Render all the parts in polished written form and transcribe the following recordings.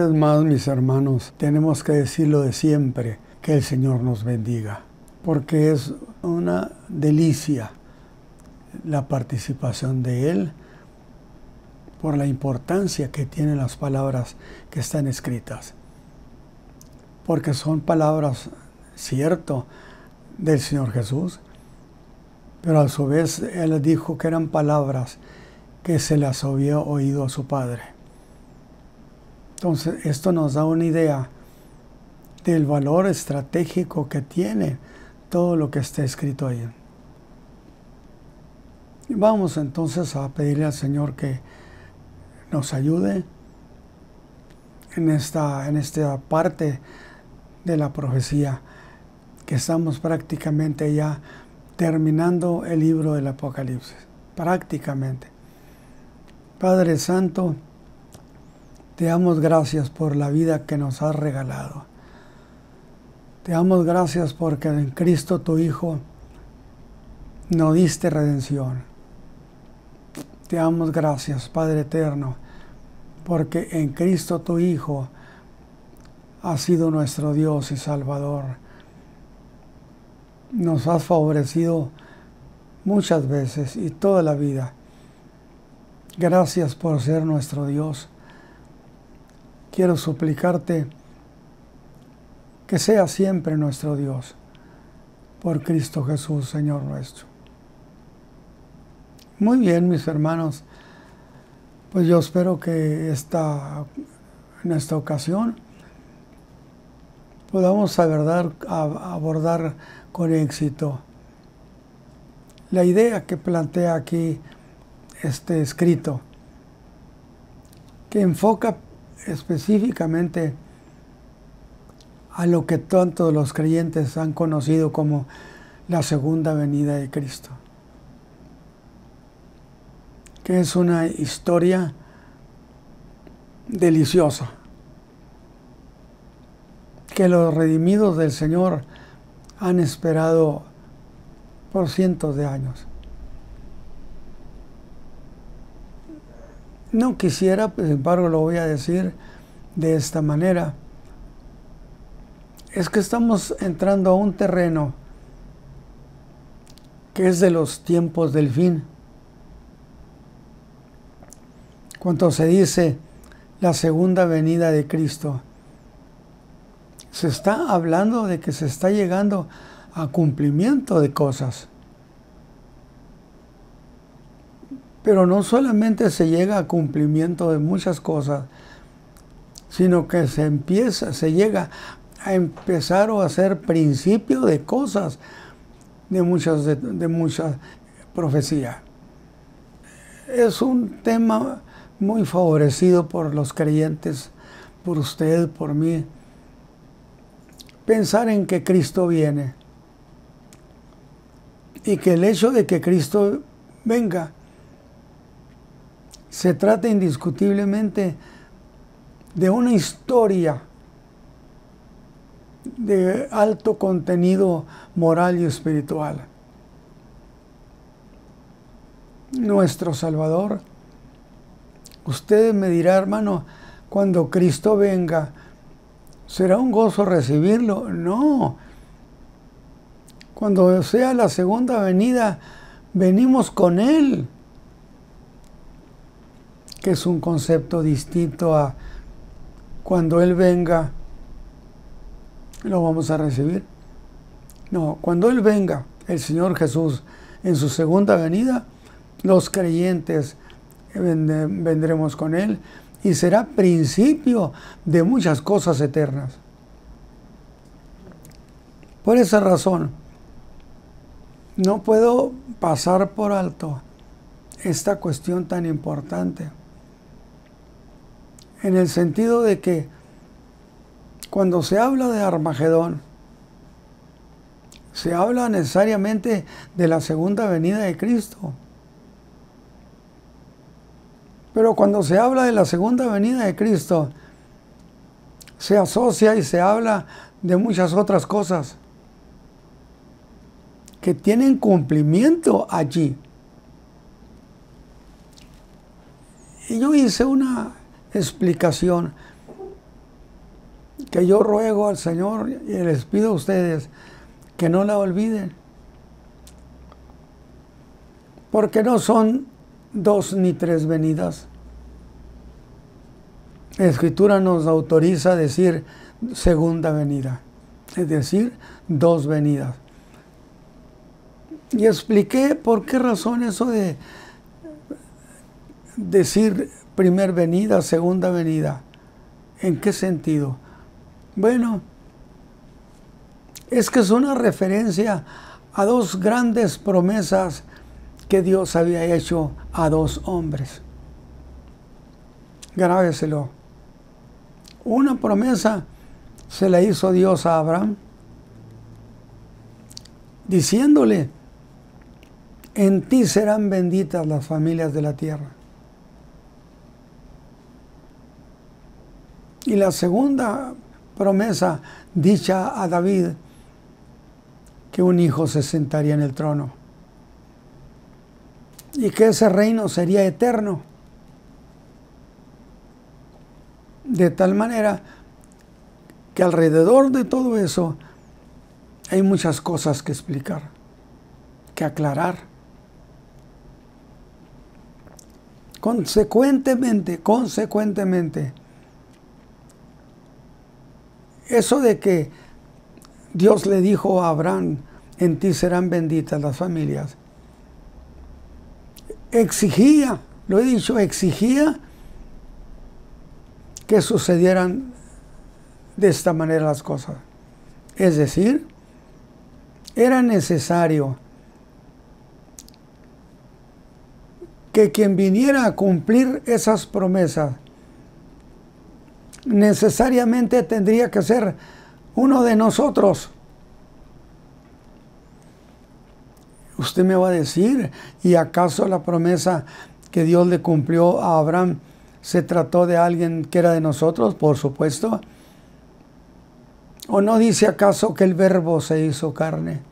vez más, mis hermanos, tenemos que decirlo de siempre, que el Señor nos bendiga, porque es una delicia la participación de Él por la importancia que tienen las palabras que están escritas, porque son palabras, cierto, del Señor Jesús, pero a su vez Él dijo que eran palabras que se las había oído a su Padre. Entonces, esto nos da una idea del valor estratégico que tiene todo lo que está escrito ahí. Y vamos entonces a pedirle al Señor que nos ayude en esta parte de la profecía, que estamos prácticamente ya terminando el libro del Apocalipsis, prácticamente. Padre Santo, te damos gracias por la vida que nos has regalado. Te damos gracias porque en Cristo tu Hijo nos diste redención. Te damos gracias, Padre eterno, porque en Cristo tu Hijo has sido nuestro Dios y Salvador. Nos has favorecido muchas veces y toda la vida. Gracias por ser nuestro Dios. Quiero suplicarte que sea siempre nuestro Dios, por Cristo Jesús, Señor nuestro. Muy bien, mis hermanos, pues yo espero que en esta ocasión podamos abordar con éxito la idea que plantea aquí este escrito, que enfoca específicamente a lo que tanto los creyentes han conocido como la segunda venida de Cristo, que es una historia deliciosa, que los redimidos del Señor han esperado por cientos de años. No quisiera, sin embargo lo voy a decir de esta manera, es que estamos entrando a un terreno que es de los tiempos del fin. Cuando se dice la segunda venida de Cristo, se está hablando de que se está llegando a cumplimiento de cosas. Pero no solamente se llega a cumplimiento de muchas cosas, sino que se llega a empezar o a ser principio de cosas, de muchas profecías. Es un tema muy favorecido por los creyentes, por usted, por mí. Pensar en que Cristo viene y que el hecho de que Cristo venga se trata indiscutiblemente de una historia de alto contenido moral y espiritual. Nuestro Salvador, usted me dirá, hermano, cuando Cristo venga, ¿será un gozo recibirlo? No. Cuando sea la segunda venida, venimos con Él, que es un concepto distinto a cuando Él venga, lo vamos a recibir. No, cuando Él venga, el Señor Jesús, en su segunda venida, los creyentes vendremos con Él y será principio de muchas cosas eternas. Por esa razón, no puedo pasar por alto esta cuestión tan importante, en el sentido de que cuando se habla de Armagedón, se habla necesariamente de la segunda venida de Cristo. Pero cuando se habla de la segunda venida de Cristo, se asocia y se habla de muchas otras cosas que tienen cumplimiento allí. Y yo hice una explicación que yo ruego al Señor y les pido a ustedes que no la olviden, porque no son 2 ni 3 venidas. La Escritura nos autoriza a decir segunda venida, es decir, 2 venidas. Y expliqué por qué razón eso de decir primer venida, segunda venida. ¿En qué sentido? Bueno, es que es una referencia a 2 grandes promesas que Dios había hecho a 2 hombres. Grábeselo. Una promesa se la hizo Dios a Abraham, diciéndole: en ti serán benditas las familias de la tierra. Y la segunda promesa dicha a David, que un hijo se sentaría en el trono y que ese reino sería eterno. De tal manera que alrededor de todo eso hay muchas cosas que explicar, que aclarar. Consecuentemente, eso de que Dios le dijo a Abraham: en ti serán benditas las familias, exigía, lo he dicho, exigía que sucedieran de esta manera las cosas. Es decir, era necesario que quien viniera a cumplir esas promesas necesariamente tendría que ser uno de nosotros. Usted me va a decir, ¿y acaso la promesa que Dios le cumplió a Abraham se trató de alguien que era de nosotros? Por supuesto. ¿O no dice acaso que el Verbo se hizo carne,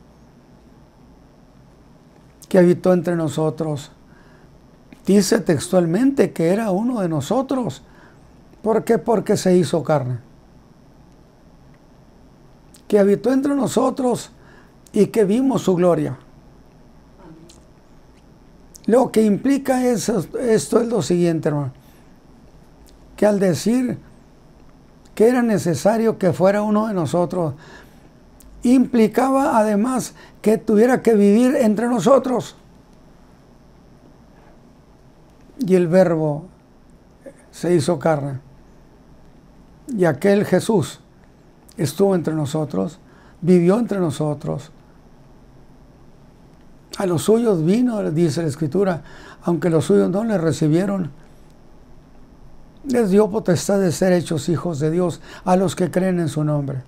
que habitó entre nosotros? Dice textualmente que era uno de nosotros. ¿Por qué? Porque se hizo carne, que habitó entre nosotros y que vimos su gloria. Lo que implica esto es lo siguiente, hermano, que al decir que era necesario que fuera uno de nosotros, implicaba además que tuviera que vivir entre nosotros. Y el Verbo se hizo carne. Y aquel Jesús estuvo entre nosotros, vivió entre nosotros. A los suyos vino, dice la Escritura, aunque los suyos no le recibieron. Les dio potestad de ser hechos hijos de Dios a los que creen en su nombre.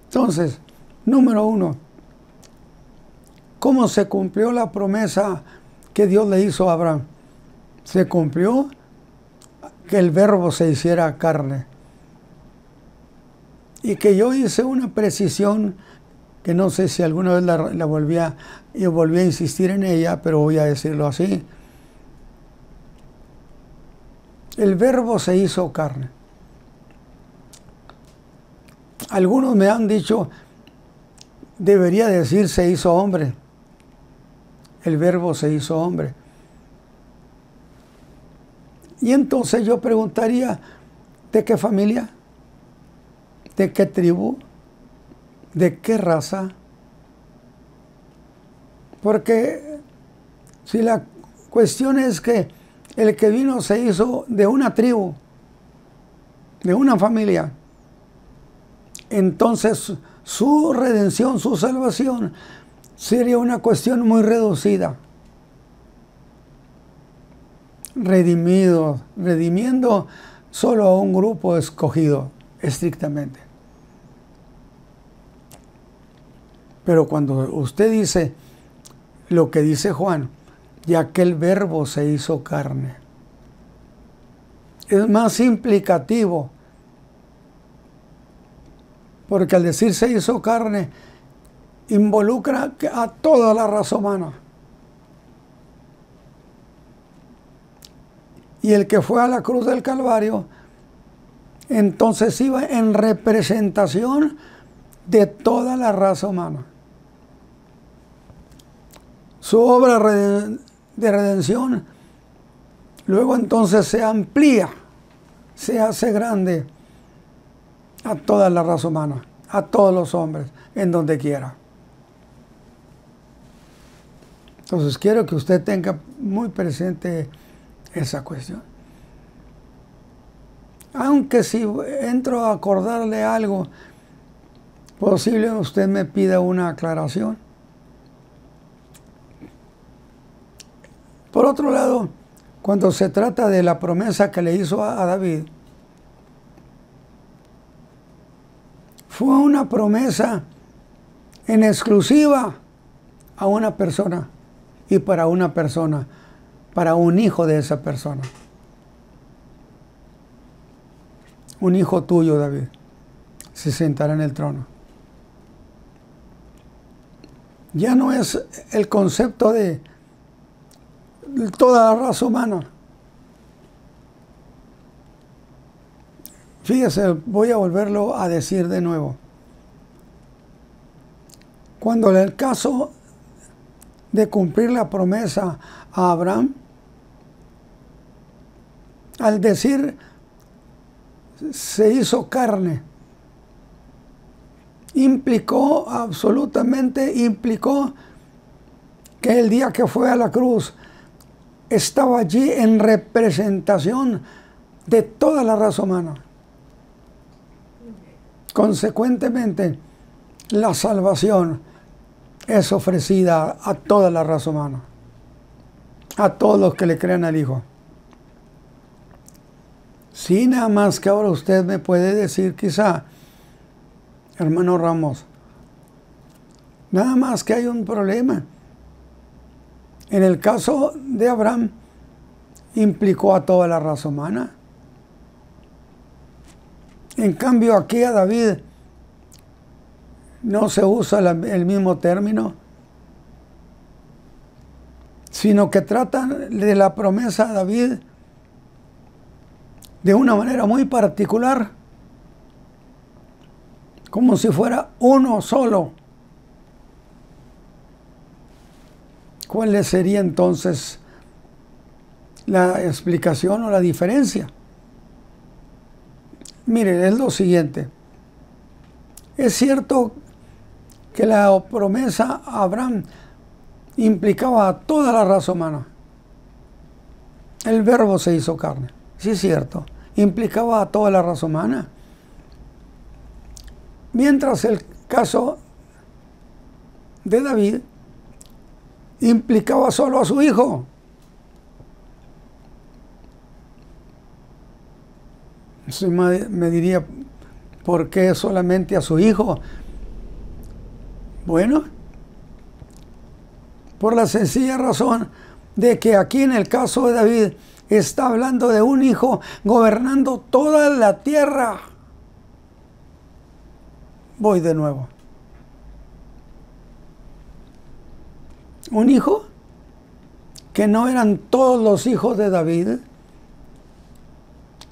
Entonces, número 1, ¿cómo se cumplió la promesa que Dios le hizo a Abraham? Se cumplió que el Verbo se hiciera carne. Y que yo hice una precisión que no sé si alguna vez la volví a insistir en ella, pero voy a decirlo así. El Verbo se hizo carne. Algunos me han dicho, debería decir se hizo hombre. El Verbo se hizo hombre. Y entonces yo preguntaría, ¿de qué familia? ¿De qué tribu? ¿De qué raza? Porque si la cuestión es que el que vino se hizo de una tribu, de una familia, entonces su redención, su salvación, sería una cuestión muy reducida. Redimiendo solo a un grupo escogido, estrictamente. Pero cuando usted dice lo que dice Juan, y aquel Verbo se hizo carne, es más implicativo, porque al decir se hizo carne, involucra a toda la raza humana. Y el que fue a la cruz del Calvario entonces iba en representación de toda la raza humana. Su obra de redención luego entonces se amplía, se hace grande a toda la raza humana, a todos los hombres, en donde quiera. Entonces quiero que usted tenga muy presente esa cuestión. Aunque si entro a acordarle algo, posible usted me pida una aclaración. Por otro lado, cuando se trata de la promesa que le hizo a David, fue una promesa en exclusiva a una persona y para una persona, para un hijo de esa persona. Un hijo tuyo, David, se sentará en el trono. Ya no es el concepto de toda la raza humana. Fíjese, voy a volverlo a decir de nuevo. Cuando en el caso de cumplir la promesa a Abraham, al decir se hizo carne, implicó que el día que fue a la cruz estaba allí en representación de toda la raza humana. Consecuentemente, la salvación es ofrecida a toda la raza humana, a todos los que le crean al Hijo. Sí, nada más que ahora usted me puede decir quizá, hermano Ramos, nada más que hay un problema. En el caso de Abraham, implicó a toda la raza humana. En cambio, aquí a David no se usa el mismo término, sino que tratan de la promesa a David de una manera muy particular, como si fuera uno solo. ¿Cuál sería entonces la explicación o la diferencia? Miren, es lo siguiente. Es cierto que la promesa a Abraham implicaba a toda la raza humana. El verbo se hizo carne. Sí, es cierto. Implicaba a toda la raza humana. Mientras el caso de David implicaba solo a su hijo. Usted me diría, ¿por qué solamente a su hijo? Bueno, por la sencilla razón de que aquí en el caso de David está hablando de un hijo gobernando toda la tierra. Voy de nuevo. Un hijo que no eran todos los hijos de David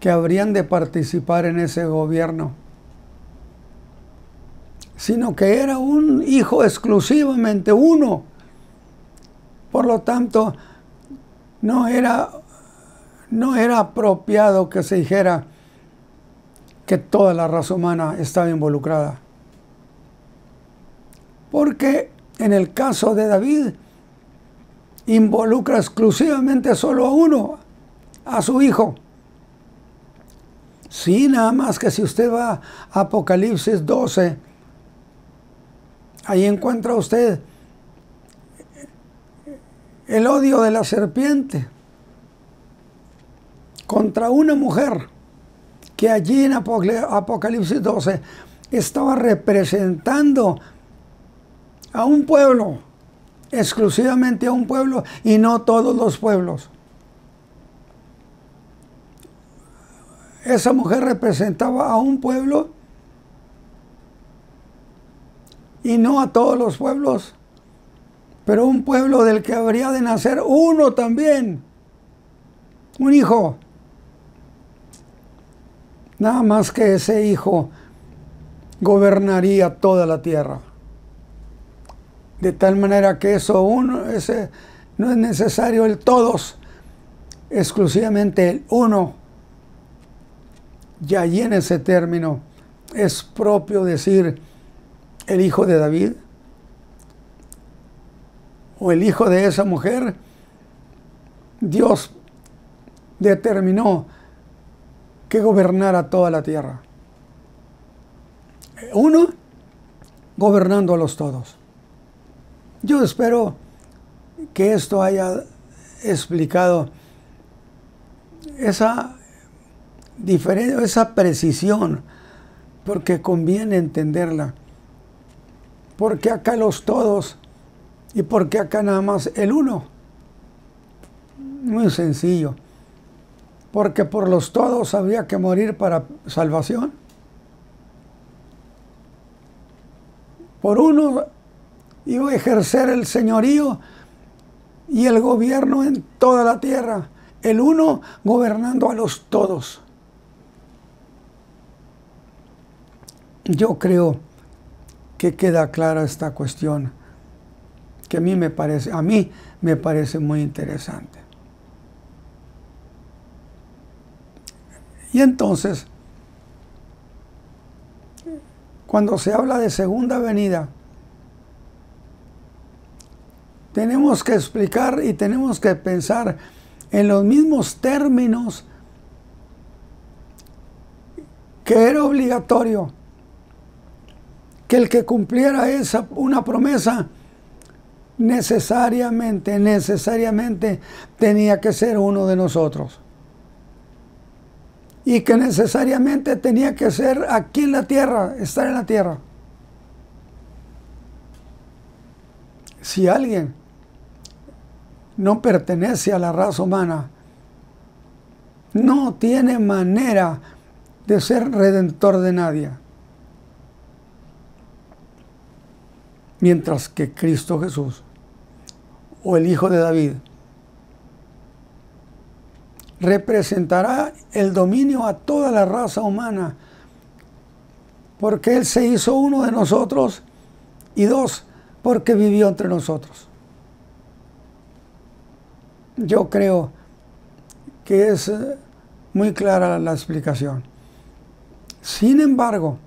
que habrían de participar en ese gobierno, sino que era un hijo exclusivamente uno. Por lo tanto, no era apropiado que se dijera que toda la raza humana estaba involucrada. Porque en el caso de David, involucra exclusivamente solo a uno, a su hijo. Sí, nada más que si usted va a Apocalipsis 12, ahí encuentra usted el odio de la serpiente contra una mujer que allí en Apocalipsis 12 estaba representando a un pueblo, exclusivamente a un pueblo y no todos los pueblos. Esa mujer representaba a un pueblo y no a todos los pueblos, pero un pueblo del que habría de nacer uno también, un hijo. Nada más que ese Hijo gobernaría toda la tierra. De tal manera que no es necesario el todos, exclusivamente el uno. Y allí en ese término es propio decir el hijo de David o el hijo de esa mujer. Dios determinó que gobernara toda la tierra. Uno gobernando a los todos. Yo espero que esto haya explicado esa diferencia, esa precisión, porque conviene entenderla. Porque acá los todos y porque acá nada más el uno. Muy sencillo. Porque por los todos habría que morir para salvación. Por uno iba a ejercer el señorío y el gobierno en toda la tierra. El uno gobernando a los todos. Yo creo que queda clara esta cuestión, que a mí me parece muy interesante. Y entonces, cuando se habla de segunda venida, tenemos que explicar y tenemos que pensar en los mismos términos que era obligatorio que el que cumpliera una promesa necesariamente tenía que ser uno de nosotros. Y que necesariamente tenía que ser aquí en la tierra, estar en la tierra. Si alguien no pertenece a la raza humana, no tiene manera de ser redentor de nadie. Mientras que Cristo Jesús, o el Hijo de David, representará el dominio a toda la raza humana, porque Él se hizo uno de nosotros, y dos, porque vivió entre nosotros. Yo creo que es muy clara la explicación. Sin embargo,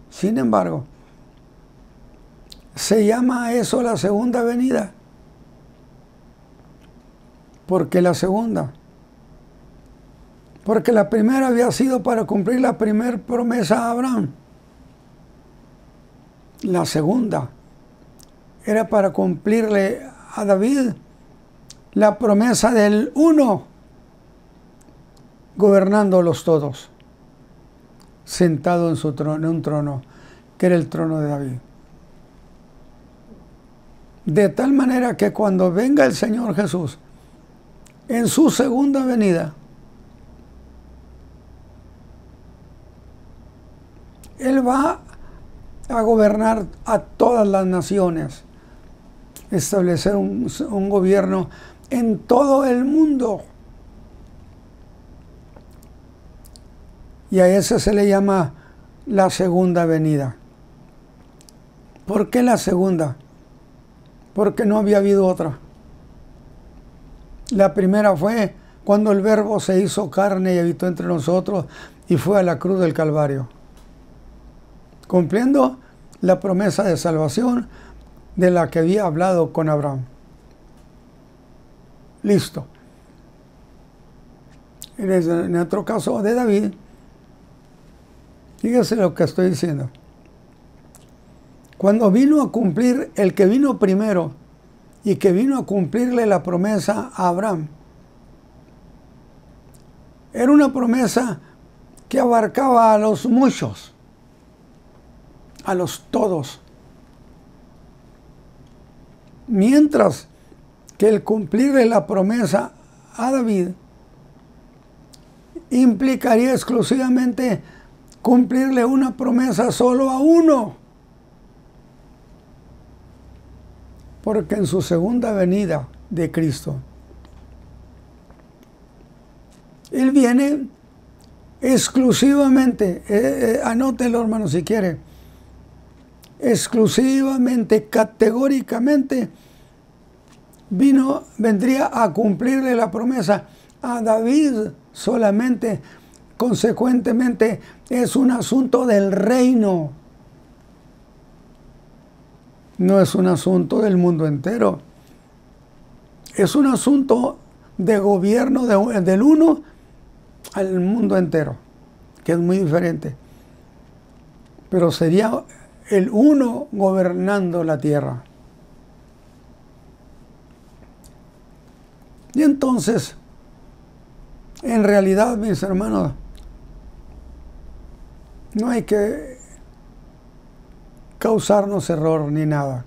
se llama a eso la segunda venida. ¿Por qué la segunda? Porque la primera había sido para cumplir la primera promesa a Abraham. La segunda era para cumplirle a David la promesa del uno, gobernándolos todos, sentado en su trono, en un trono que era el trono de David. De tal manera que cuando venga el Señor Jesús en su segunda venida, Él va a gobernar a todas las naciones, establecer un gobierno en todo el mundo. Y a ese se le llama la segunda venida. ¿Por qué la segunda? Porque no había habido otra. La primera fue cuando el Verbo se hizo carne y habitó entre nosotros y fue a la cruz del Calvario, cumpliendo la promesa de salvación de la que había hablado con Abraham. Listo. En otro caso de David, fíjese lo que estoy diciendo. Cuando vino a cumplir, el que vino primero y que vino a cumplirle la promesa a Abraham, era una promesa que abarcaba a los muchos, a los todos. Mientras que el cumplirle la promesa a David implicaría exclusivamente cumplirle una promesa solo a uno. Porque en su segunda venida de Cristo, Él viene exclusivamente, anótelo hermano si quiere, exclusivamente, categóricamente, vendría a cumplirle la promesa a David solamente. Consecuentemente, es un asunto del reino. No es un asunto del mundo entero. Es un asunto de gobierno del uno al mundo entero, que es muy diferente. Pero sería el uno gobernando la tierra. Y entonces, en realidad, mis hermanos, no hay que causarnos error ni nada.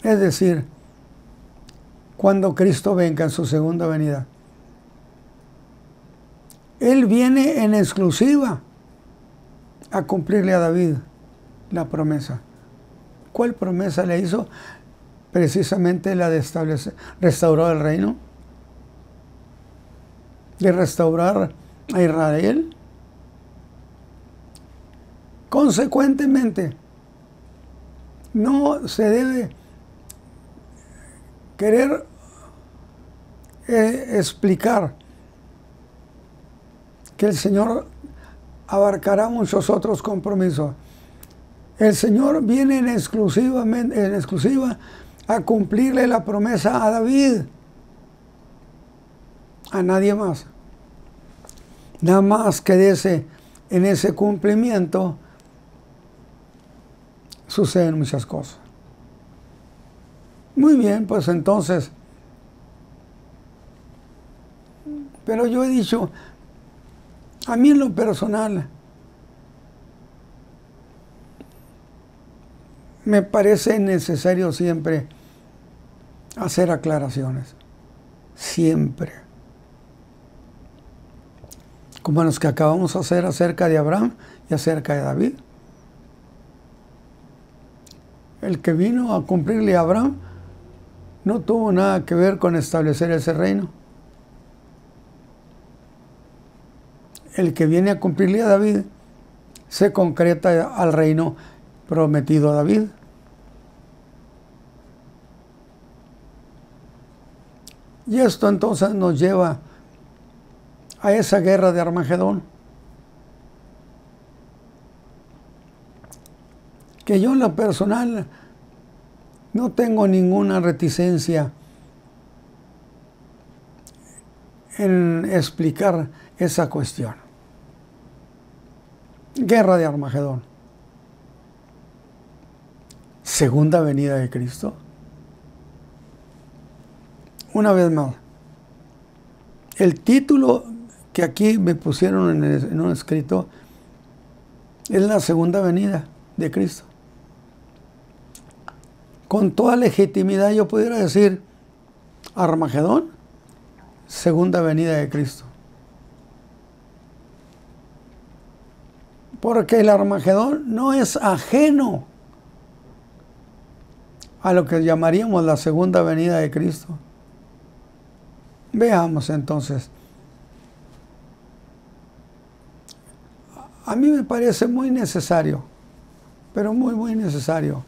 Es decir, cuando Cristo venga en su segunda venida, Él viene en exclusiva a cumplirle a David la promesa. ¿Cuál promesa le hizo? Precisamente la de restaurar el reino, de restaurar a Israel. Consecuentemente, no se debe querer explicar que el Señor abarcará muchos otros compromisos. El Señor viene en exclusiva a cumplirle la promesa a David, a nadie más. Nada más que en ese cumplimiento suceden muchas cosas. Muy bien, pues entonces, pero yo he dicho, a mí en lo personal, me parece necesario siempre hacer aclaraciones. Siempre. Como los que acabamos de hacer acerca de Abraham y acerca de David. El que vino a cumplirle a Abraham no tuvo nada que ver con establecer ese reino. El que viene a cumplirle a David se concreta al reino prometido a David. Y esto entonces nos lleva a esa guerra de Armagedón, que yo en lo personal no tengo ninguna reticencia en explicar esa cuestión. Guerra de Armagedón. Segunda venida de Cristo. Una vez más, el título que aquí me pusieron en un escrito es la segunda venida de Cristo. Con toda legitimidad yo pudiera decir Armagedón, segunda venida de Cristo. Porque el Armagedón no es ajeno a lo que llamaríamos la segunda venida de Cristo. Veamos entonces. A mí me parece muy necesario, pero muy, muy necesario,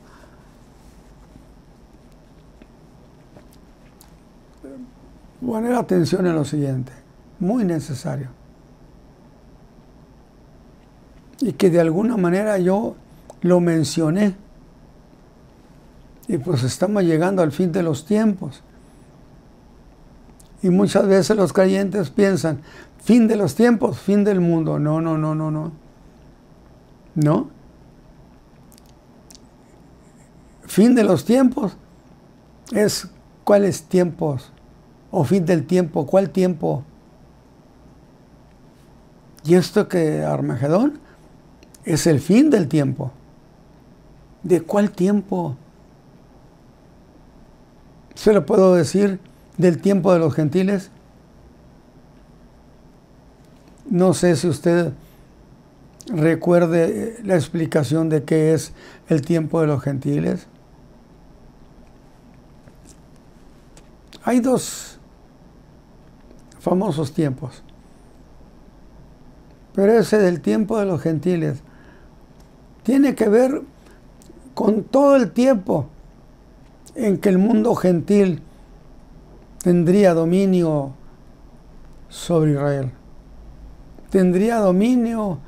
poner atención en lo siguiente, muy necesario. Y que de alguna manera yo lo mencioné. Y pues estamos llegando al fin de los tiempos. Y muchas veces los creyentes piensan, fin de los tiempos, fin del mundo. No, no, no, no, no. No. Fin de los tiempos es cuáles tiempos, o fin del tiempo, cuál tiempo. Y esto que Armagedón es el fin del tiempo. ¿De cuál tiempo? ¿Se lo puedo decir del tiempo de los gentiles? No sé si usted recuerde la explicación de qué es el tiempo de los gentiles. Hay dos famosos tiempos. Pero ese del tiempo de los gentiles tiene que ver con todo el tiempo en que el mundo gentil tendría dominio sobre Israel. Tendría dominio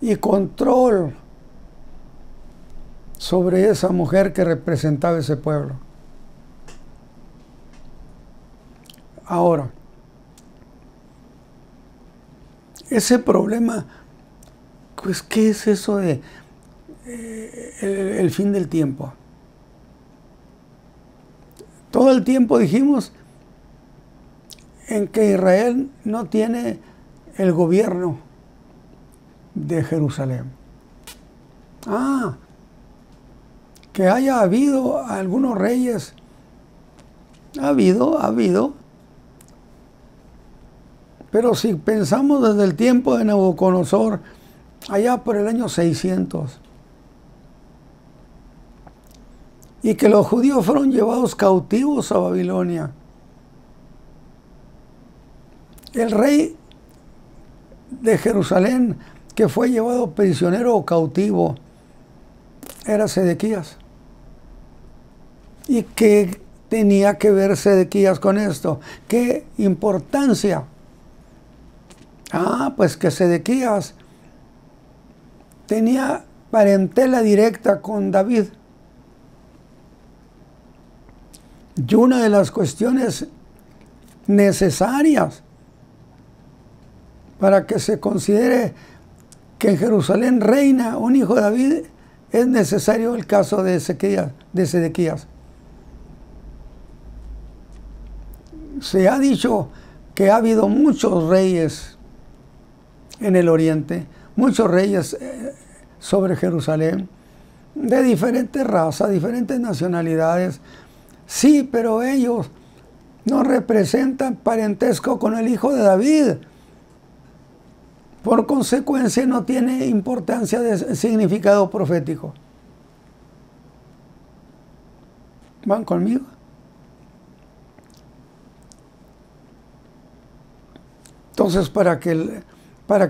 y control sobre esa mujer que representaba ese pueblo. Ahora, ese problema, pues, ¿qué es eso de el fin del tiempo? Todo el tiempo dijimos en que Israel no tiene el gobierno de Jerusalén. Que haya habido algunos reyes. Ha habido. Pero si pensamos desde el tiempo de Nabucodonosor, allá por el año 600, y que los judíos fueron llevados cautivos a Babilonia, el rey de Jerusalén que fue llevado prisionero o cautivo era Sedequías. ¿Y qué tenía que ver Sedequías con esto? ¿Qué importancia? Pues que Sedequías tenía parentela directa con David. Y una de las cuestiones necesarias para que se considere que en Jerusalén reina un hijo de David es necesario el caso de Sedequías. Se ha dicho que ha habido muchos reyes en el oriente, muchos reyes sobre Jerusalén, de diferentes razas, diferentes nacionalidades. Sí, pero ellos no representan parentesco con el hijo de David. Por consecuencia, no tiene importancia de significado profético. ¿Van conmigo? Entonces, para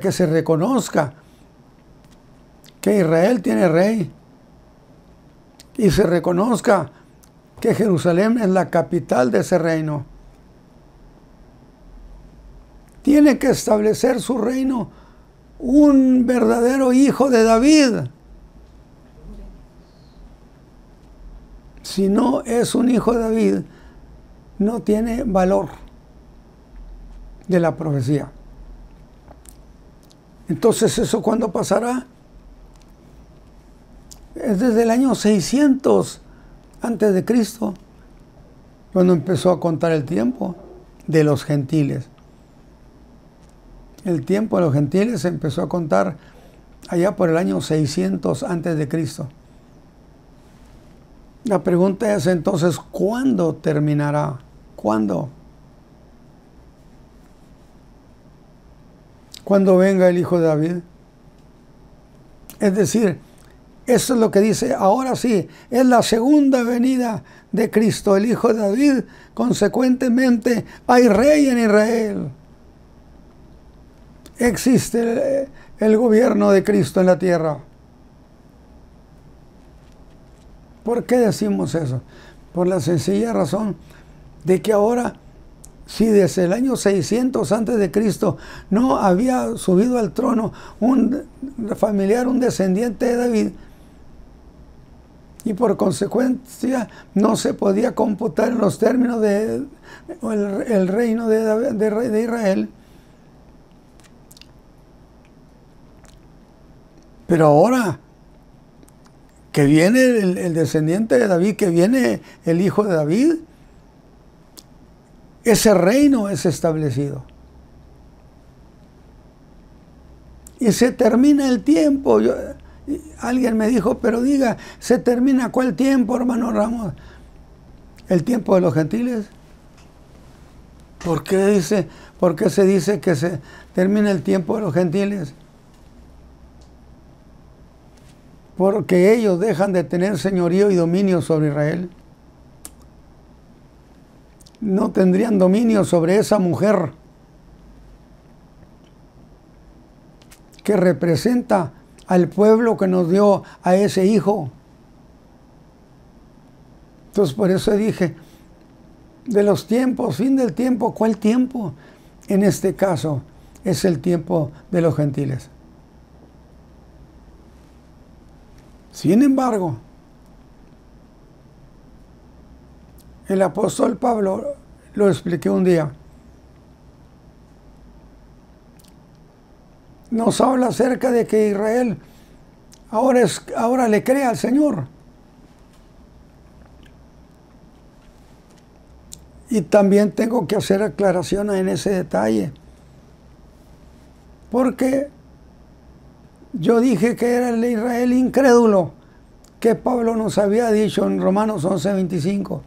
que se reconozca que Israel tiene rey y se reconozca que Jerusalén es la capital de ese reino, tiene que establecer su reino un verdadero hijo de David. Si no es un hijo de David, no tiene valor de la profecía. Entonces, ¿eso cuándo pasará? Es desde el año 600 antes de Cristo, cuando empezó a contar el tiempo de los gentiles. El tiempo de los gentiles se empezó a contar allá por el año 600 antes de Cristo. La pregunta es entonces, ¿cuándo terminará? ¿Cuándo? Cuando venga el hijo de David. Es decir, eso es lo que dice, ahora sí, es la segunda venida de Cristo, el hijo de David. Consecuentemente, hay rey en Israel. Existe el gobierno de Cristo en la tierra. ¿Por qué decimos eso? Por la sencilla razón de que ahora, si desde el año 600 antes de Cristo no había subido al trono un familiar, un descendiente de David, y por consecuencia no se podía computar en los términos del reino de Israel. Pero ahora que viene el descendiente de David, que viene el hijo de David, ese reino es establecido. Y se termina el tiempo. Alguien me dijo, pero diga, ¿se termina cuál tiempo, hermano Ramos? ¿El tiempo de los gentiles? ¿Por qué se dice que se termina el tiempo de los gentiles? Porque ellos dejan de tener señorío y dominio sobre Israel. No tendrían dominio sobre esa mujer que representa al pueblo que nos dio a ese hijo. Entonces por eso dije, de los tiempos, fin del tiempo, ¿cuál tiempo? En este caso es el tiempo de los gentiles. Sin embargo, el apóstol Pablo lo expliqué un día. Nos habla acerca de que Israel ahora le cree al Señor. Y también tengo que hacer aclaración en ese detalle. Porque yo dije que era el Israel incrédulo, que Pablo nos había dicho en Romanos 11:25.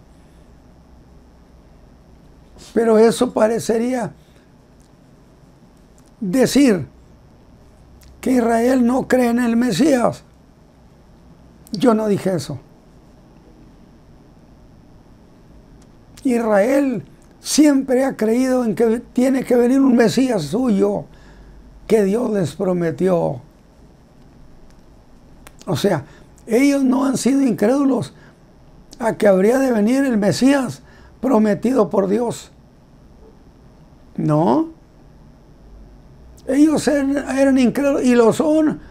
Pero eso parecería decir que Israel no cree en el Mesías. Yo no dije eso. Israel siempre ha creído en que tiene que venir un Mesías suyo, que Dios les prometió. O sea, ellos no han sido incrédulos a que habría de venir el Mesías prometido por Dios. No. Ellos eran incrédulos y lo son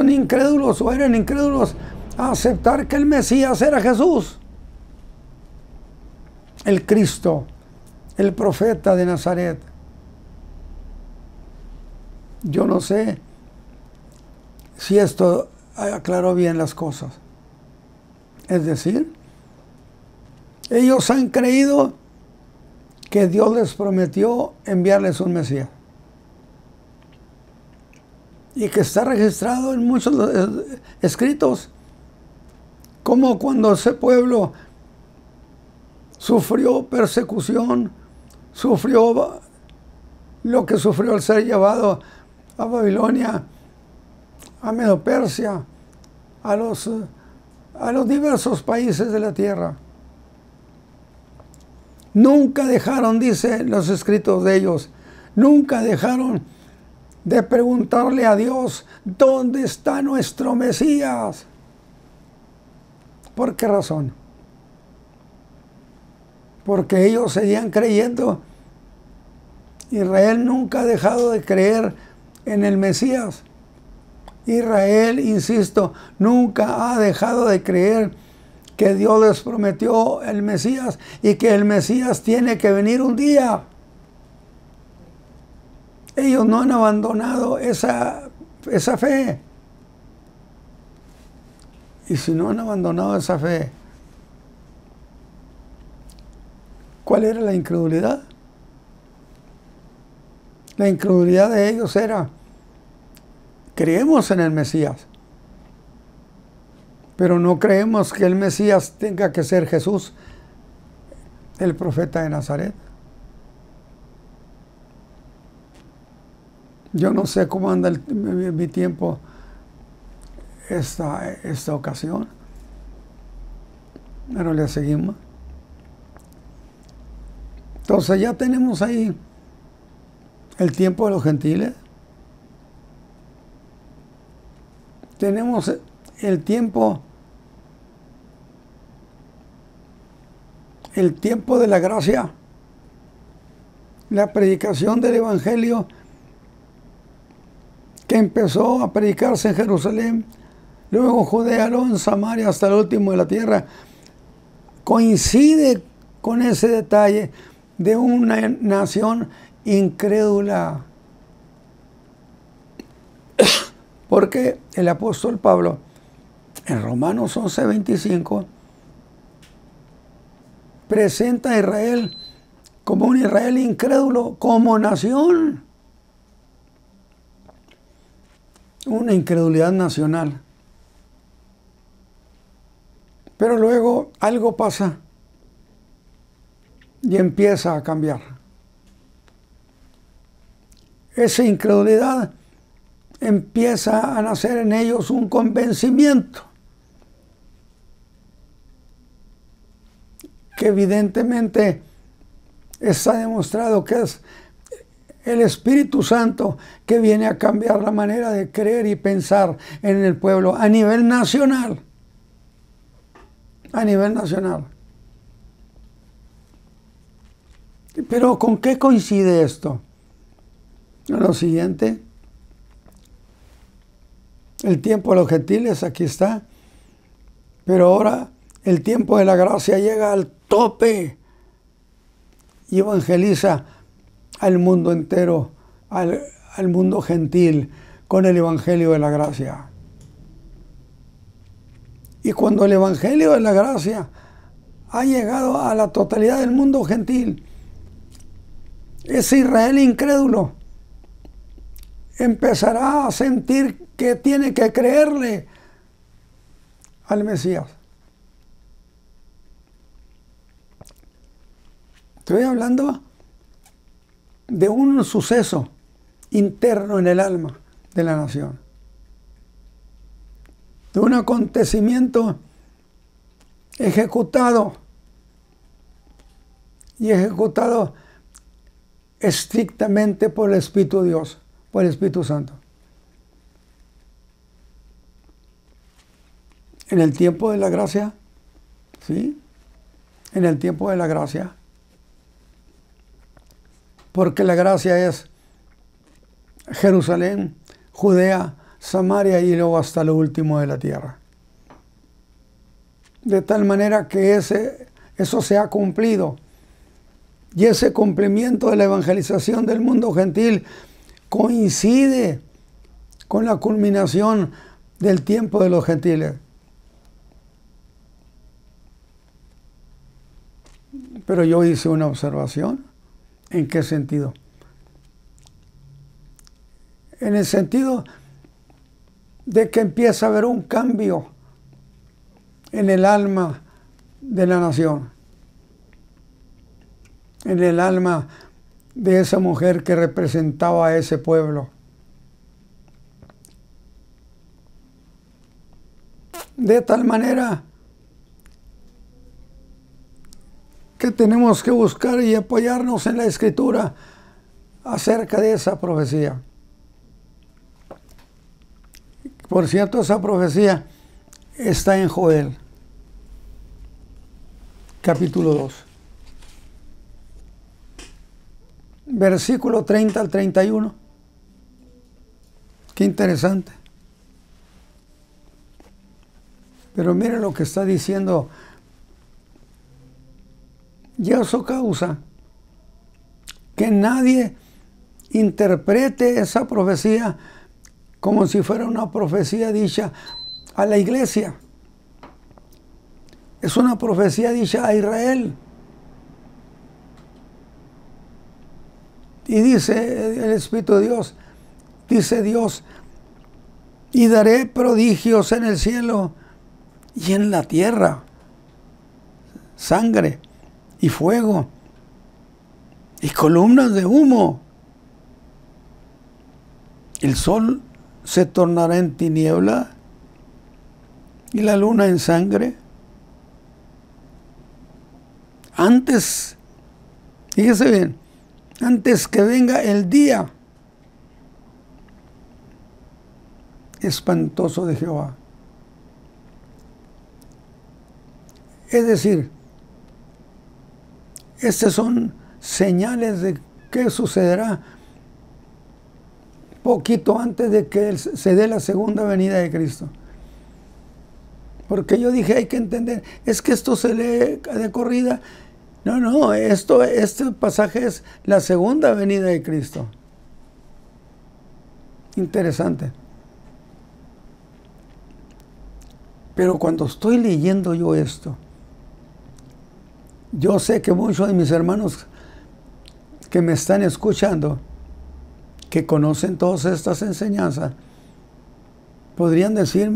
incrédulos o eran incrédulos a aceptar que el Mesías era Jesús, el Cristo, el profeta de Nazaret. Yo no sé si esto aclaró bien las cosas. Es decir, ellos han creído que Dios les prometió enviarles un Mesías. Y que está registrado en muchos escritos, como cuando ese pueblo sufrió persecución, sufrió lo que sufrió al ser llevado a Babilonia, a Medo-Persia, a los diversos países de la tierra. Nunca dejaron, dice los escritos de ellos, nunca dejaron de preguntarle a Dios, ¿dónde está nuestro Mesías? ¿Por qué razón? Porque ellos seguían creyendo. Israel nunca ha dejado de creer en el Mesías. Israel, insisto, nunca ha dejado de creer que Dios les prometió el Mesías y que el Mesías tiene que venir un día. Ellos no han abandonado esa fe. Y si no han abandonado esa fe, ¿cuál era la incredulidad? La incredulidad de ellos era, creemos en el Mesías, pero no creemos que el Mesías tenga que ser Jesús, el profeta de Nazaret. Yo no sé cómo anda mi tiempo esta ocasión, pero le seguimos. Entonces ya tenemos ahí el tiempo de los gentiles. Tenemos el tiempo de la gracia, la predicación del Evangelio que empezó a predicarse en Jerusalén, luego Judea, luego en Samaria, hasta el último de la tierra. Coincide con ese detalle de una nación incrédula. Porque el apóstol Pablo, en Romanos 11:25, presenta a Israel como un Israel incrédulo, como nación. Una incredulidad nacional. Pero luego algo pasa y empieza a cambiar. Esa incredulidad empieza a nacer en ellos un convencimiento que evidentemente está demostrado que es el Espíritu Santo que viene a cambiar la manera de creer y pensar en el pueblo a nivel nacional. A nivel nacional. Pero ¿con qué coincide esto? Lo siguiente, el tiempo de los gentiles, aquí está, pero ahora el tiempo de la gracia llega al tope y evangeliza al mundo entero, al mundo gentil, con el evangelio de la gracia. Y cuando el evangelio de la gracia ha llegado a la totalidad del mundo gentil, ese Israel incrédulo empezará a sentir que tiene que creerle al Mesías. Estoy hablando de un suceso interno en el alma de la nación, de un acontecimiento ejecutado y ejecutado estrictamente por el Espíritu de Dios, por el Espíritu Santo. En el tiempo de la gracia, ¿sí? En el tiempo de la gracia, porque la gracia es Jerusalén, Judea, Samaria y luego hasta lo último de la tierra. De tal manera que eso se ha cumplido. Y ese cumplimiento de la evangelización del mundo gentil coincide con la culminación del tiempo de los gentiles. Pero yo hice una observación. ¿En qué sentido? En el sentido de que empieza a haber un cambio en el alma de la nación, en el alma de esa mujer que representaba a ese pueblo. De tal manera que tenemos que buscar y apoyarnos en la Escritura acerca de esa profecía. Por cierto, esa profecía está en Joel, capítulo 2, versículo 30 al 31. Qué interesante. Pero miren lo que está diciendo. Y eso causa que nadie interprete esa profecía como si fuera una profecía dicha a la iglesia. Es una profecía dicha a Israel. Y dice el Espíritu de Dios, dice Dios, y daré prodigios en el cielo y en la tierra, sangre y fuego y columnas de humo. El sol se tornará en tiniebla y la luna en sangre. Antes, fíjese bien, antes que venga el día espantoso de Jehová. Es decir, estas son señales de qué sucederá poquito antes de que se dé la segunda venida de Cristo. Porque yo dije, hay que entender, es que esto se lee de corrida. No, este pasaje es la segunda venida de Cristo. Interesante. Pero cuando estoy leyendo yo esto, yo sé que muchos de mis hermanos que me están escuchando, que conocen todas estas enseñanzas, podrían decir,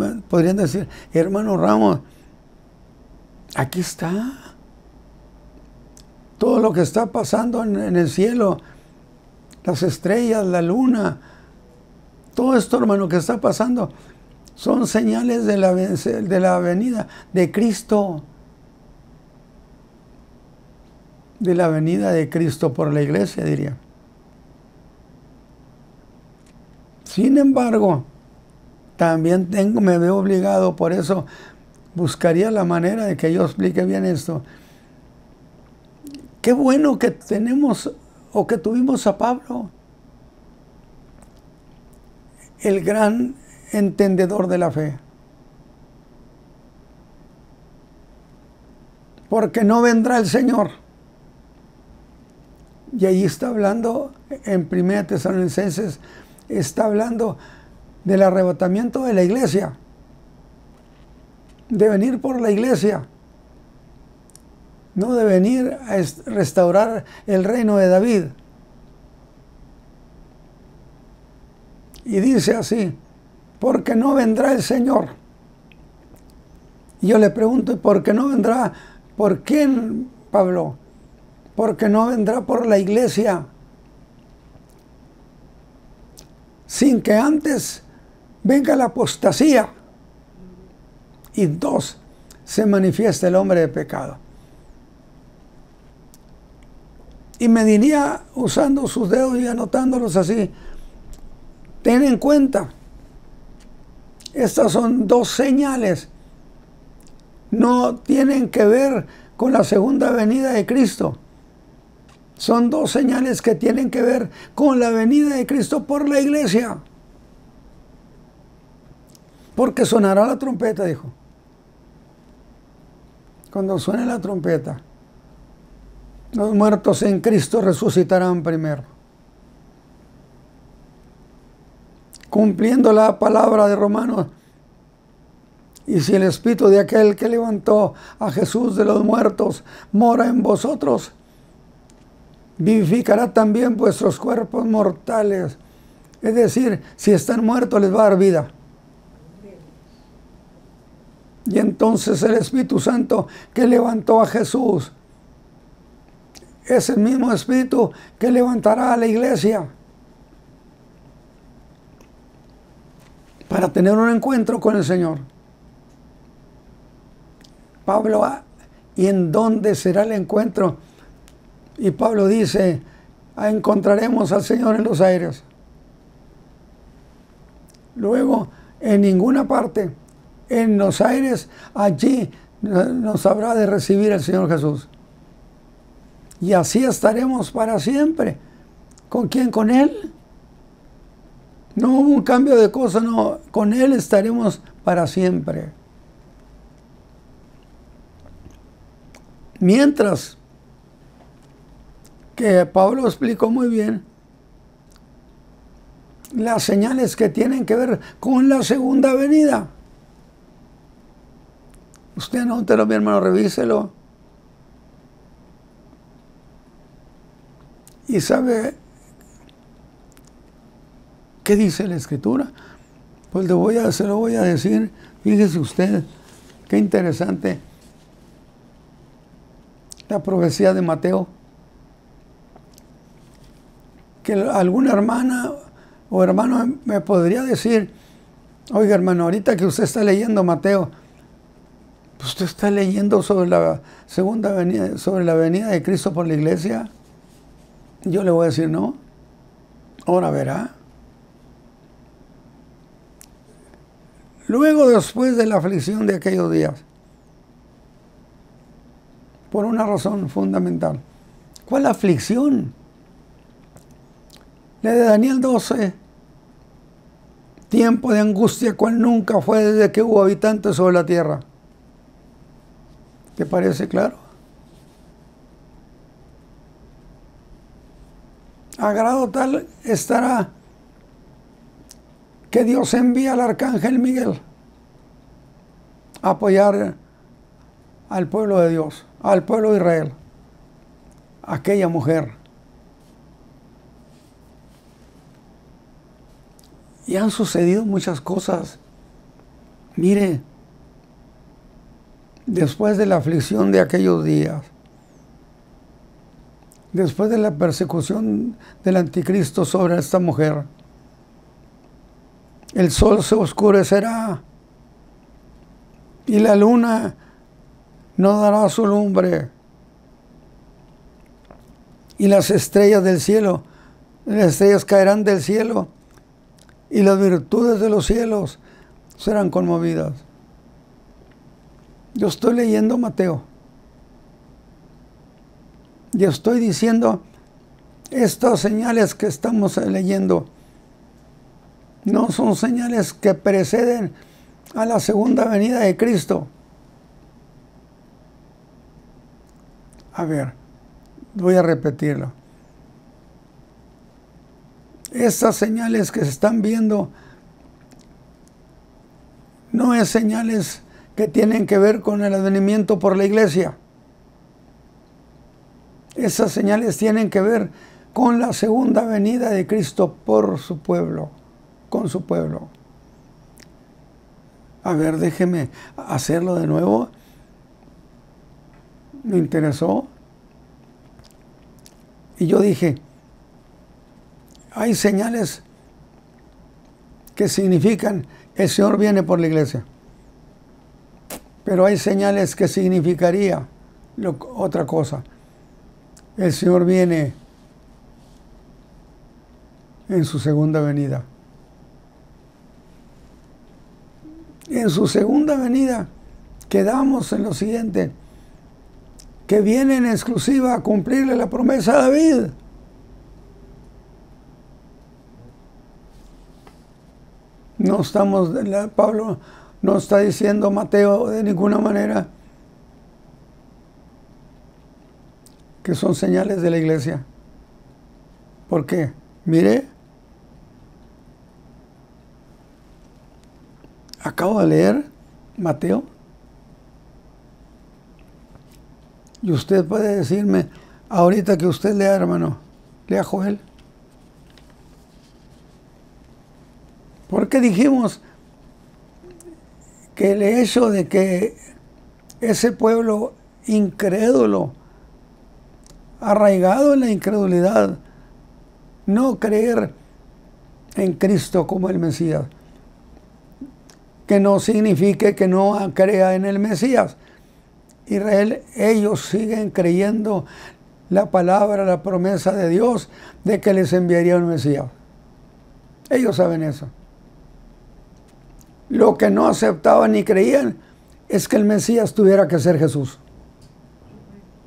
hermano Ramos, aquí está todo lo que está pasando en el cielo, las estrellas, la luna, todo esto, hermano, que está pasando, son señales de la venida de Cristo. De la venida de Cristo por la iglesia, diría. Sin embargo, también me veo obligado, por eso buscaría la manera de que yo explique bien esto. Qué bueno que tenemos o que tuvimos a Pablo, el gran entendedor de la fe. Porque no vendrá el Señor. Y ahí está hablando, en 1 Tesalonicenses, está hablando del arrebatamiento de la iglesia, de venir por la iglesia, no de venir a restaurar el reino de David. Y dice así, porque no vendrá el Señor. Y yo le pregunto, ¿y por qué no vendrá? ¿Por quién, Pablo? Porque no vendrá por la iglesia, sin que antes venga la apostasía y 2, se manifiesta el hombre de pecado. Y me diría, usando sus dedos y anotándolos así, ten en cuenta, estas son 2 señales, no tienen que ver con la segunda venida de Cristo. Son 2 señales que tienen que ver con la venida de Cristo por la iglesia. Porque sonará la trompeta, dijo. Cuando suene la trompeta, los muertos en Cristo resucitarán primero. Cumpliendo la palabra de Romanos. Y si el espíritu de aquel que levantó a Jesús de los muertos mora en vosotros, vivificará también vuestros cuerpos mortales. Es decir, si están muertos les va a dar vida. Y entonces el Espíritu Santo que levantó a Jesús es el mismo Espíritu que levantará a la iglesia para tener un encuentro con el Señor. Pablo, ¿y en dónde será el encuentro? Y Pablo dice, encontraremos al Señor en los aires. Luego, en ninguna parte, en los aires, allí nos habrá de recibir el Señor Jesús. Y así estaremos para siempre. ¿Con quién? Con Él. No hubo un cambio de cosa, no. Con Él estaremos para siempre. Mientras que Pablo explicó muy bien las señales que tienen que ver con la segunda venida. Usted anótelo, mi hermano, revíselo. ¿Y sabe qué dice la Escritura? Pues se lo voy a decir. Fíjese usted, qué interesante. La profecía de Mateo. Que alguna hermana o hermano me podría decir, oiga hermano, ahorita que usted está leyendo Mateo, ¿usted está leyendo sobre la segunda venida, sobre la venida de Cristo por la iglesia? Yo le voy a decir no. Ahora verá. Luego, después de la aflicción de aquellos días, por una razón fundamental. ¿Cuál aflicción? La de Daniel 12, tiempo de angustia cual nunca fue desde que hubo habitantes sobre la tierra. ¿Te parece claro? A grado tal estará que Dios envía al arcángel Miguel a apoyar al pueblo de Dios, al pueblo de Israel, aquella mujer. Y han sucedido muchas cosas. Mire, después de la aflicción de aquellos días, después de la persecución del anticristo sobre esta mujer, el sol se oscurecerá y la luna no dará su lumbre, y las estrellas del cielo, las estrellas caerán del cielo y las virtudes de los cielos serán conmovidas. Yo estoy leyendo Mateo y estoy diciendo, estas señales que estamos leyendo no son señales que preceden a la segunda venida de Cristo. A ver, voy a repetirlo. Estas señales que se están viendo no es señales que tienen que ver con el advenimiento por la iglesia. Esas señales tienen que ver con la segunda venida de Cristo por su pueblo, con su pueblo. A ver, déjeme hacerlo de nuevo. Me interesó. Y yo dije, hay señales que significan el Señor viene por la iglesia. Pero hay señales que significaría otra cosa. El Señor viene en su segunda venida. En su segunda venida quedamos en lo siguiente, que viene en exclusiva a cumplirle la promesa a David. No estamos, Pablo no está diciendo, Mateo, de ninguna manera que son señales de la iglesia. ¿Por qué? Mire, acabo de leer Mateo y usted puede decirme ahorita que usted lea, hermano, lea Joel. ¿Por qué dijimos que el hecho de que ese pueblo incrédulo, arraigado en la incredulidad, no creer en Cristo como el Mesías, que no signifique que no crea en el Mesías? Israel, ellos siguen creyendo la palabra, la promesa de Dios de que les enviaría un Mesías. Ellos saben eso. Lo que no aceptaban ni creían es que el Mesías tuviera que ser Jesús.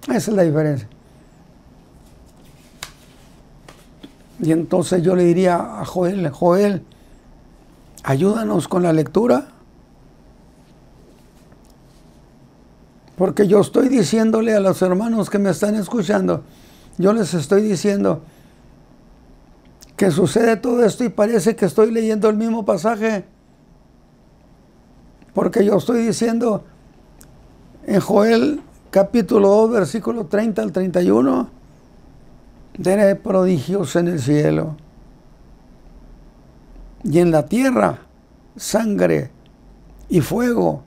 Esa es la diferencia. Y entonces yo le diría a Joel, Joel, ayúdanos con la lectura. Porque yo estoy diciéndole a los hermanos que me están escuchando, yo les estoy diciendo que sucede todo esto y parece que estoy leyendo el mismo pasaje. Porque yo estoy diciendo en Joel capítulo 2, versículo 30 al 31, veré prodigios en el cielo y en la tierra, sangre y fuego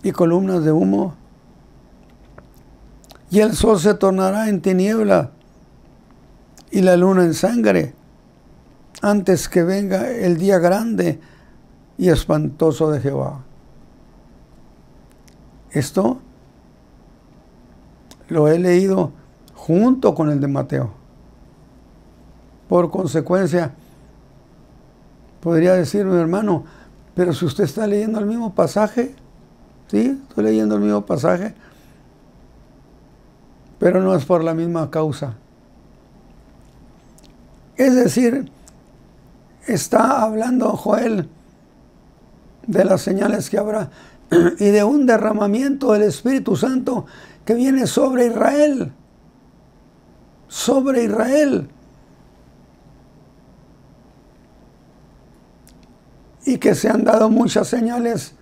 y columnas de humo. Y el sol se tornará en tiniebla y la luna en sangre, antes que venga el día grande y espantoso de Jehová. Esto lo he leído junto con el de Mateo. Por consecuencia, podría decir mi hermano, pero si usted está leyendo el mismo pasaje, sí, estoy leyendo el mismo pasaje, pero no es por la misma causa. Es decir, está hablando Joel de las señales que habrá y de un derramamiento del Espíritu Santo que viene sobre Israel. Sobre Israel. Y que se han dado muchas señales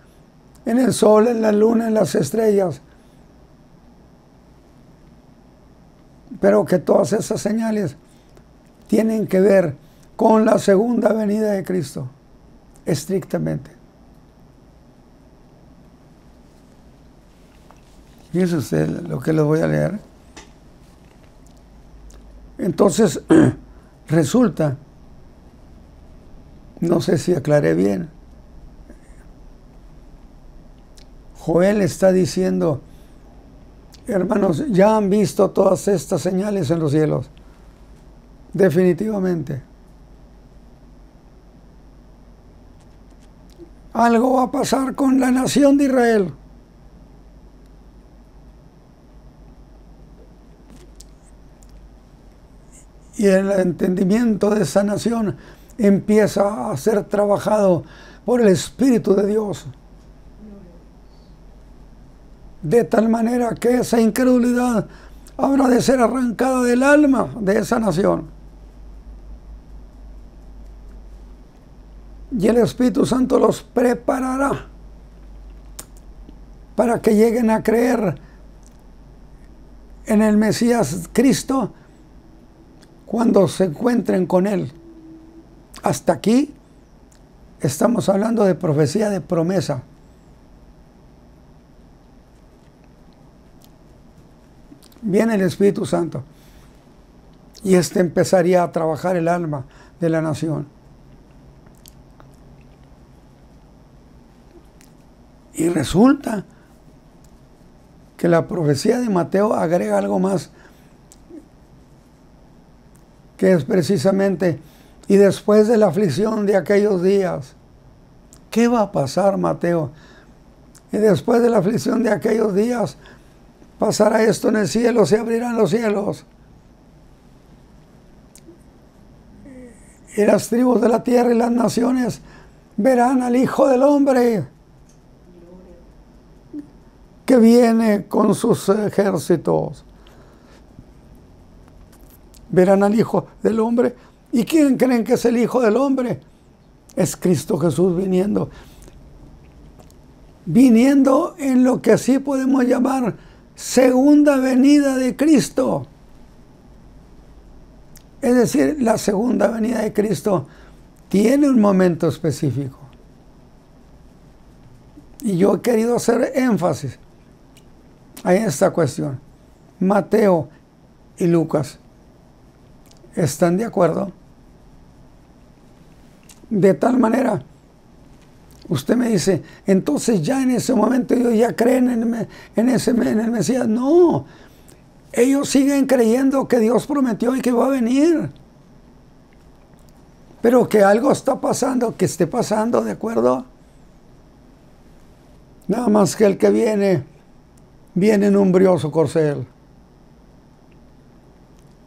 en el sol, en la luna, en las estrellas. Pero que todas esas señales tienen que ver con la segunda venida de Cristo, estrictamente. Fíjese usted lo que les voy a leer. Entonces, resulta, no sé si aclaré bien, Joel está diciendo, hermanos, ya han visto todas estas señales en los cielos, definitivamente. Algo va a pasar con la nación de Israel. Y el entendimiento de esa nación empieza a ser trabajado por el Espíritu de Dios. De tal manera que esa incredulidad habrá de ser arrancada del alma de esa nación. Y el Espíritu Santo los preparará para que lleguen a creer en el Mesías Cristo cuando se encuentren con Él. Hasta aquí estamos hablando de profecía de promesa. Viene el Espíritu Santo y empezaría a trabajar el alma de la nación. Y resulta que la profecía de Mateo agrega algo más, que es precisamente, y después de la aflicción de aquellos días. ¿Qué va a pasar, Mateo? Y después de la aflicción de aquellos días, pasará esto en el cielo, se abrirán los cielos. Y las tribus de la tierra y las naciones verán al Hijo del Hombre, que viene con sus ejércitos. Verán al Hijo del Hombre. ¿Y quién creen que es el Hijo del Hombre? Es Cristo Jesús viniendo. Viniendo en lo que así podemos llamar segunda venida de Cristo. Es decir, la segunda venida de Cristo tiene un momento específico. Y yo he querido hacer énfasis a esta cuestión. Mateo y Lucas están de acuerdo. De tal manera, usted me dice, entonces ya en ese momento ellos ya creen en el Mesías. No, ellos siguen creyendo que Dios prometió y que va a venir. Pero que algo está pasando, que esté pasando, ¿de acuerdo? Nada más que el que viene en un brioso corcel.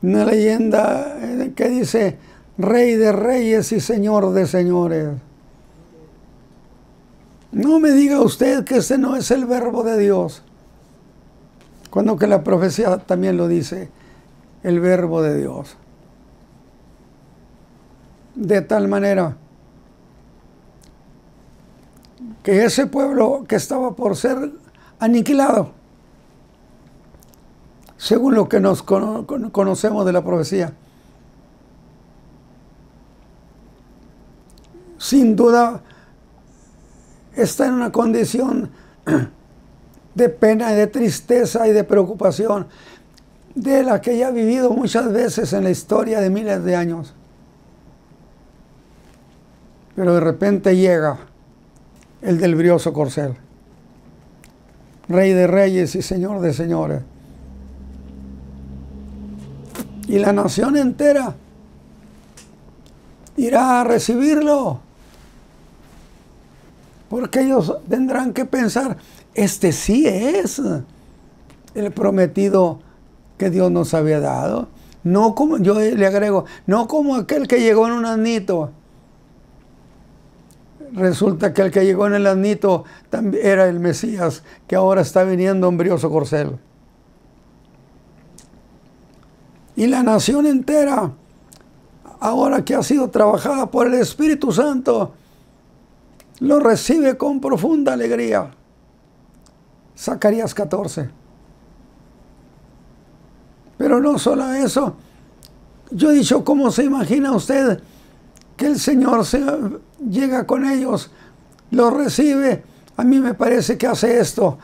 Una leyenda que dice, Rey de reyes y Señor de señores. No me diga usted que ese no es el verbo de Dios, cuando que la profecía también lo dice, el verbo de Dios. De tal manera que ese pueblo que estaba por ser aniquilado, según lo que nos conocemos de la profecía, sin duda está en una condición de pena y de tristeza y de preocupación, de la que ya ha vivido muchas veces en la historia de miles de años. Pero de repente llega el del brioso corcel, Rey de reyes y Señor de señores. Y la nación entera irá a recibirlo, porque ellos tendrán que pensar, este sí es el prometido que Dios nos había dado. No como, yo le agrego, no como aquel que llegó en un asnito. Resulta que el que llegó en el asnito también era el Mesías, que ahora está viniendo en brioso corcel. Y la nación entera, ahora que ha sido trabajada por el Espíritu Santo, lo recibe con profunda alegría. Zacarías 14. Pero no solo eso. Yo he dicho, ¿cómo se imagina usted que el Señor llega con ellos, los recibe? A mí me parece que hace esto,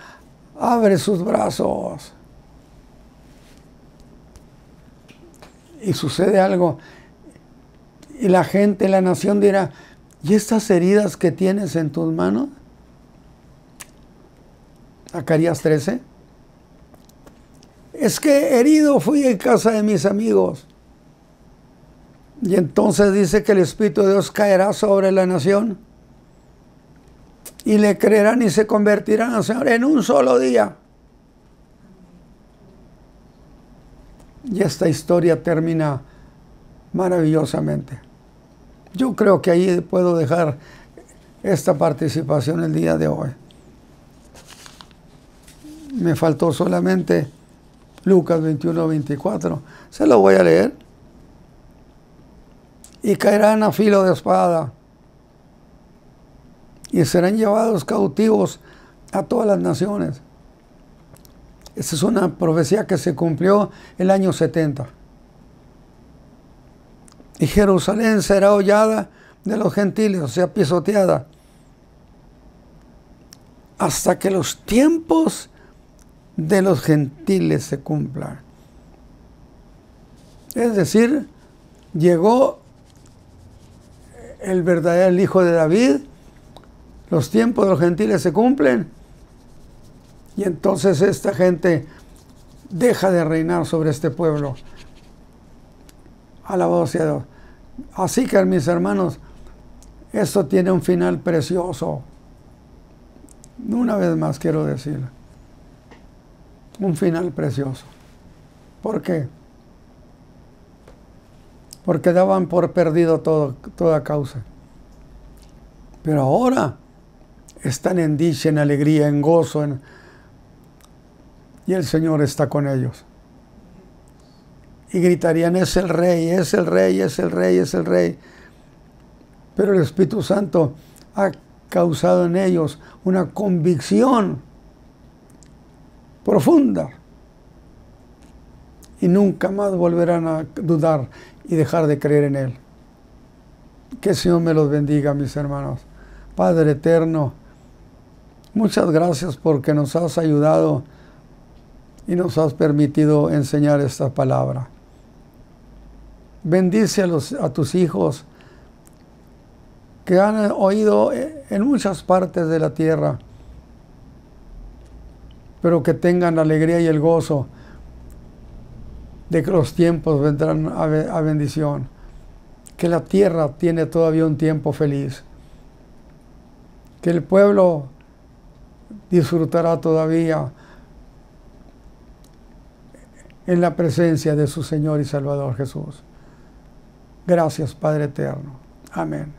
abre sus brazos. Y sucede algo. Y la gente, la nación dirá, ¿y estas heridas que tienes en tus manos? Zacarías 13. Es que herido fui en casa de mis amigos. Y entonces dice que el Espíritu de Dios caerá sobre la nación. y le creerán y se convertirán al Señor en un solo día. Y esta historia termina maravillosamente. Yo creo que ahí puedo dejar esta participación el día de hoy. Me faltó solamente Lucas 21-24. Se lo voy a leer. Y caerán a filo de espada y serán llevados cautivos a todas las naciones. Esa es una profecía que se cumplió el año 70. Y Jerusalén será hollada de los gentiles, o sea, pisoteada, hasta que los tiempos de los gentiles se cumplan. Es decir, llegó el verdadero Hijo de David, los tiempos de los gentiles se cumplen, y entonces esta gente deja de reinar sobre este pueblo. Alabado sea Dios. Así que, mis hermanos, esto tiene un final precioso. Una vez más quiero decirlo. Un final precioso. ¿Por qué? Porque daban por perdido toda causa. Pero ahora están en dicha, en alegría, en gozo, y el Señor está con ellos. Y gritarían: es el Rey, es el Rey, es el Rey, es el Rey. Pero el Espíritu Santo ha causado en ellos una convicción profunda. Y nunca más volverán a dudar y dejar de creer en Él. Que el Señor me los bendiga, mis hermanos. Padre eterno, muchas gracias porque nos has ayudado y nos has permitido enseñar esta palabra. Bendice a tus hijos que han oído en muchas partes de la tierra, pero que tengan la alegría y el gozo de que los tiempos vendrán a bendición, que la tierra tiene todavía un tiempo feliz, que el pueblo disfrutará todavía en la presencia de su Señor y Salvador Jesús. Gracias, Padre eterno. Amén.